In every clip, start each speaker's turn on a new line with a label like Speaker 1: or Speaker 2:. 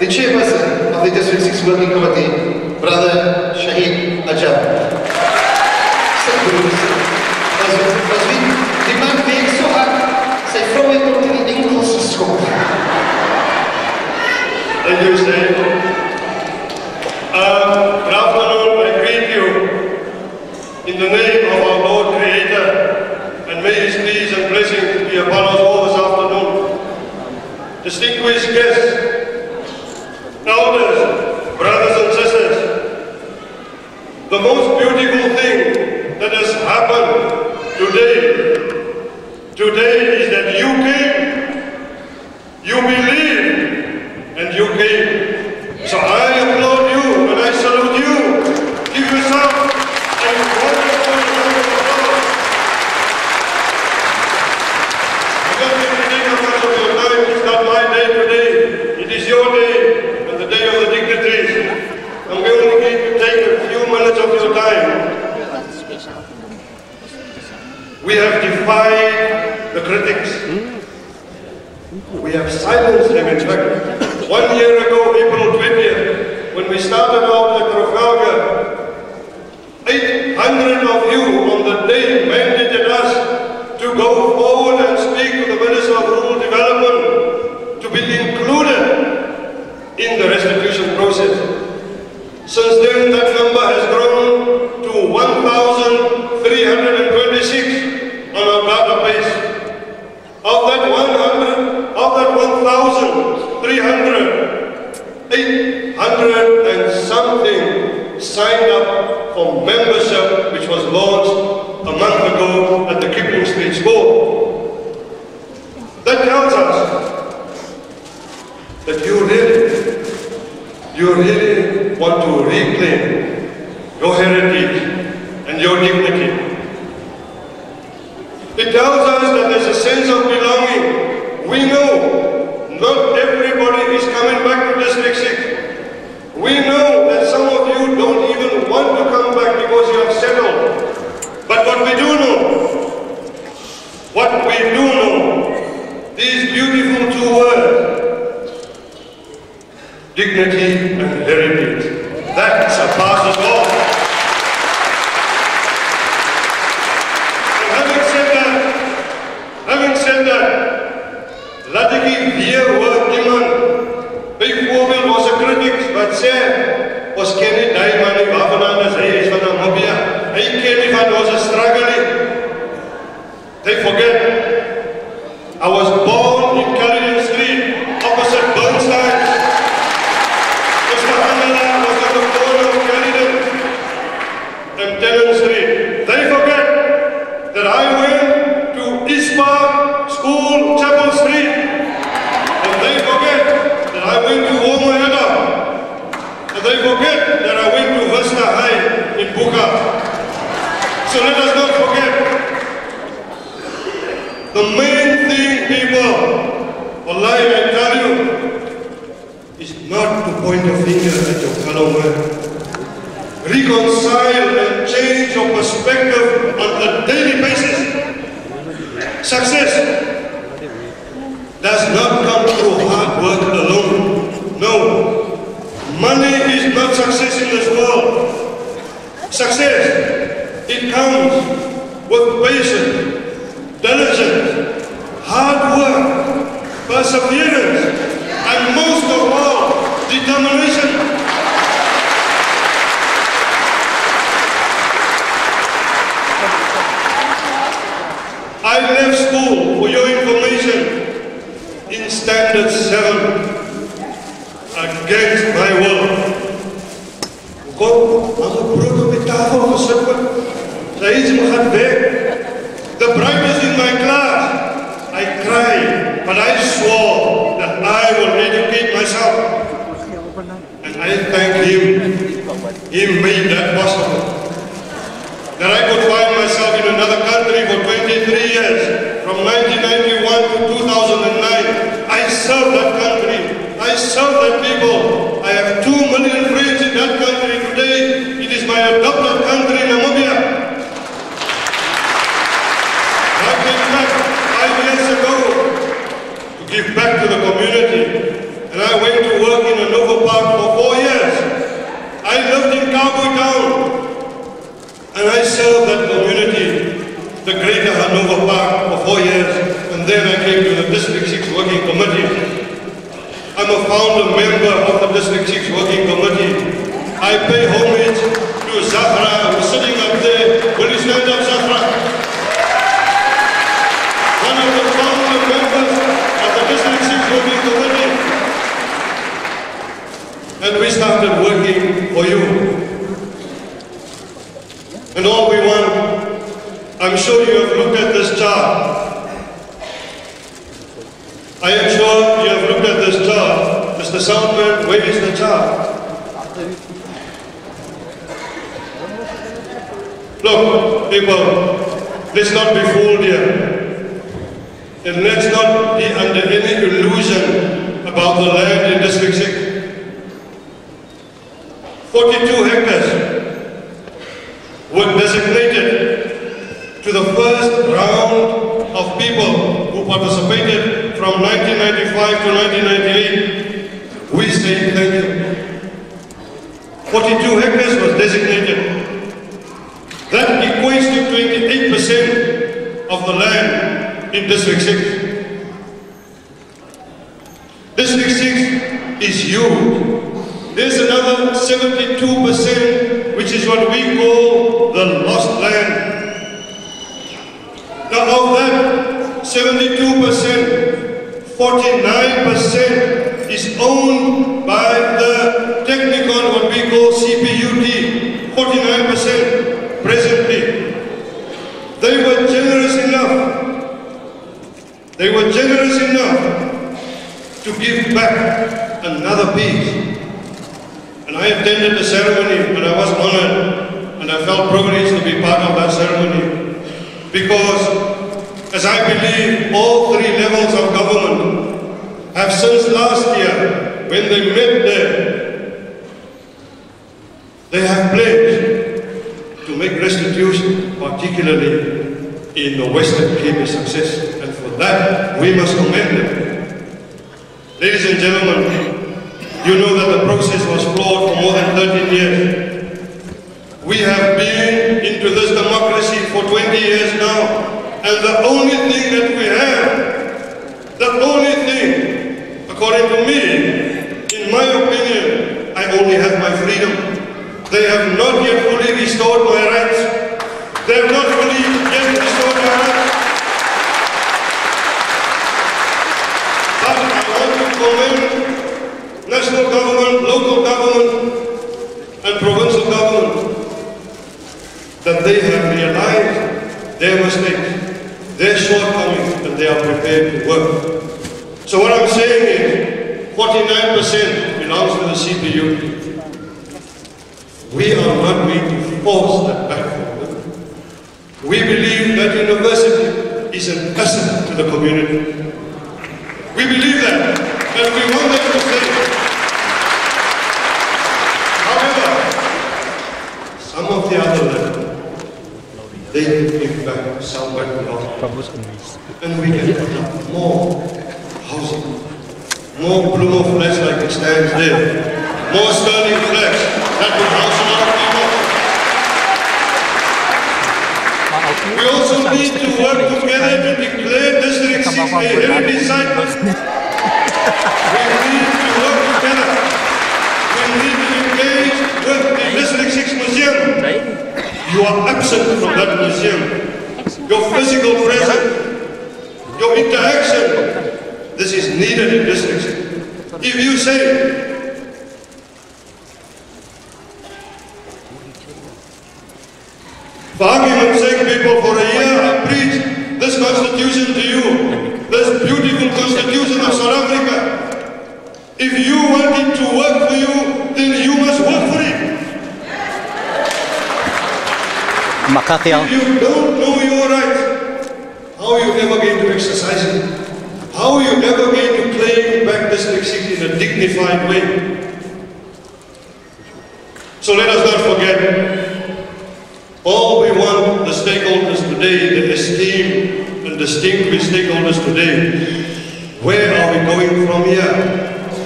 Speaker 1: the chairperson of the District 6 Working Committee, Brother Shahid Ajab. As we demand being so hard, say from it to the English school.
Speaker 2: Thank you, Steve. Good afternoon, I greet you in the name of our Lord Creator, and may His peace and blessings be upon us all this afternoon. Distinguished guests, elders, brothers and sisters, the most beautiful thing that has happened today is that you came, you believed, and you came. So I applaud you and I salute you. Give yourself a wonderful round of applause. I'm not going to take up much of your time. It's not my day today. It is your day and the day of the dignitaries. I'm going to take a few minutes of your time. We have defied the critics. We have silenced them, in fact. 1 year ago, April 20th, when we started out at Trafalgar, 800 of you on the day mandated us to go forward and speak to the Minister of Rural Development to be included in the restitution process. Since then, that number has grown to 1,326 on our database. Of that 1,300, 800 and something signed up for membership, which was launched a month ago at the Kipling Street School. That tells us that you really want to reclaim your heritage and your dignity. It tells us that there's a sense of belonging. We know not everybody is coming back to District 6. We know that some of you don't even want to come back because you have settled. But what we do know, these beautiful two words, dignity and heritage, that surpasses all. Having said that, laat ek weer hoor iemand, byvoorbeeld ons critics wat sê, ons ken nie die man nie, waarvandaan is hy is van Namibia, hy ken nie van ons struggle nie. They forget, I was born in Caledon Street, opposite Bernstein's. Mr. Handela was at the corner of Caledon and Tennant Street. They forget that I went East Park School, Chapel Street, and they forget that I went to Womoeda, and they forget that I went to Vista High in Buka. So let us not forget. The main thing, people, wallahi I tell you, is not to point a finger at your fellow man. Reconcile and change your perspective on a daily basis. Success does not come through hard work alone. No. Money is not success in this world. Success, it comes with patience, diligence, hard work, perseverance, and most of all, determination. I left school, for your information, in Standard 7, against my will. God, as a brood op die tafel gesit word, sy iets me gaan weg. The brightest in my class, I cried, but I swore that I will educate myself. And I thank him. He made that possible. That I could find myself in another country for 23 years, from 1991 to 2009. I served that country. I served that people. I have 2 million friends in that country today. It is my adopted country, Namibia. I came back 5 years ago to give back to the community. and I went to work in Hanover Park for 4 years. I lived in Cowboy Town, and I served that community, the greater Hanover Park, for 4 years, and then I came to the District 6 Working Committee. I'm a founder member of the District 6 Working Committee. I pay homage to Zafra, who's sitting up there. Will you stand up, Zafra? One of the founder members of the District 6 Working Committee. And we started working for you. And all we want, I'm sure you have looked at this chart. I am sure you have looked at this chart. Mr. Soundman, where is the chart? Look, people, let's not be fooled here. And let's not be under any illusion about the land in District 6. 42 hectares were designated to the first round of people who participated from 1995 to 1998. We say thank you. 42 hectares was designated. That equates to 28% of the land in District 6. District 6 is you. There's another 72%, which is what we call the lost land. Now of that 72%, 49% is owned by the Technicon, what we call CPUT, 49%. Presently, they were generous enough to give back another piece. And I attended the ceremony and I was honored and I felt privileged to be part of that ceremony. Because, as I believe, all three levels of government have since last year, when they met there, they have pledged to make restitution, particularly in the Western Cape, a success. And for that, we must commend them. Ladies and gentlemen, you know that the process was flawed for more than 13 years. We have been into this democracy for 20 years now, and the only thing that we have, the only thing, according to me, in my opinion, I only have my freedom. They have not yet fully restored my rights. They have not fully yet restored my rights. But I want to commend national government, local government, and provincial government that they have realized their mistakes, their shortcomings, and they are prepared to work. So what I'm saying is 49% belongs to the CPU. We are not going to force that back forward. We believe that university is an asset to the community. We believe that, and we want them to stay. However, some of the other levels, they give back somewhat more. And we can put up more housing, more Blue flats like it stands there, more Sterling flats. That would house a lot of people. We also need to work together to declare District 6 a heritage site. We need to work together. We need to engage with the District 6 Museum. You are absent from that museum. Your physical presence, your interaction, this is needed in District 6. If you say, for argument's sake, people, for a year I preached this constitution to you, this beautiful constitution of South Africa. If you want it to work for you, then you must work for it. If you don't know your rights, how are you ever going to exercise it? How are you ever going to claim back District 6 in a dignified way? So let us not forget, all we want the stakeholders today, the esteemed and distinguished stakeholders today, where are we going from here?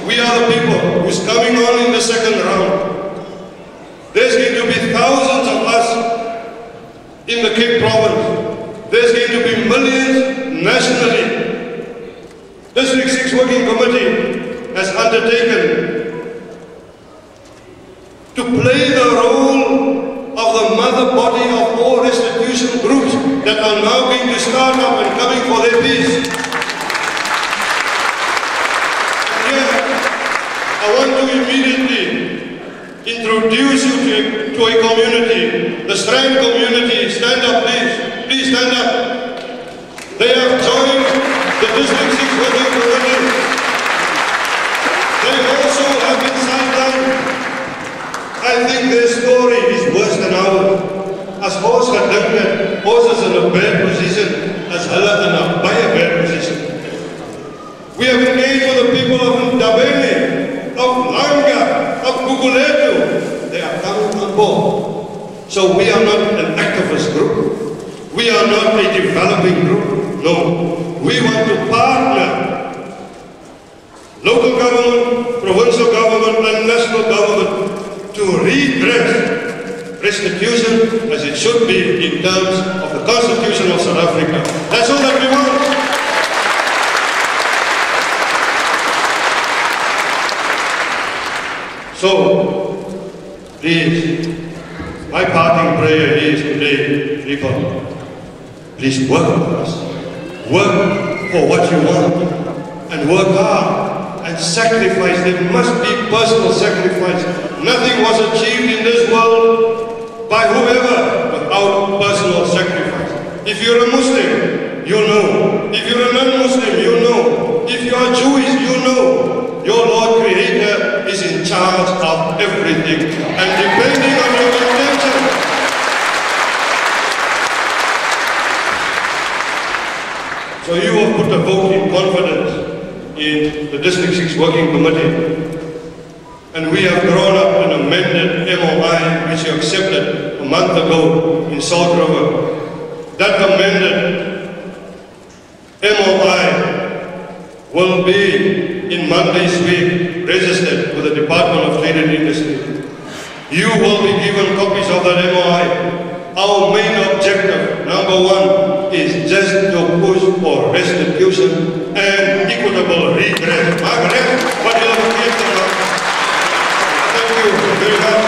Speaker 2: We are Working Committee has undertaken to play the role of the mother body of all restitution groups that are now going to start up and coming for their peace. And here, I want to immediately introduce you to a community, the Strand community. Stand up, please. Please stand up. They have joined the District 6 Working Committee. They also have been sidelined. I think their story is worse than ours. As ons gedink het, ons is in a bad position, as hulle in a baie bad position. We have engaged with the people of Ndabeni, of Langa, of Guguletu. They are coming on board. So we are not an activist group. We are not a developing group. No. We want to partner local government, provincial government, and national government to redress restitution as it should be in terms of the Constitution of South Africa. That's all that we want. So, please, my parting prayer is today, people, please work with us. Work for what you want and work hard and sacrifice. There must be personal sacrifice. Nothing was achieved in this world by whoever without personal sacrifice. If you're a Muslim, you know. If you're a non-Muslim, you know. If you are Jewish, you know. Your Lord Creator is in charge of everything. And depending on your intention, so you have put a vote in confidence in the District 6 Working Committee. And we have drawn up an amended MOI which you accepted a month ago in Salt River. That amended MOI will be in Monday's week registered with the Department of Trade and Industry. You will be given copies of that MOI. Our main objective, number one, is just to push for restitution and equitable redress.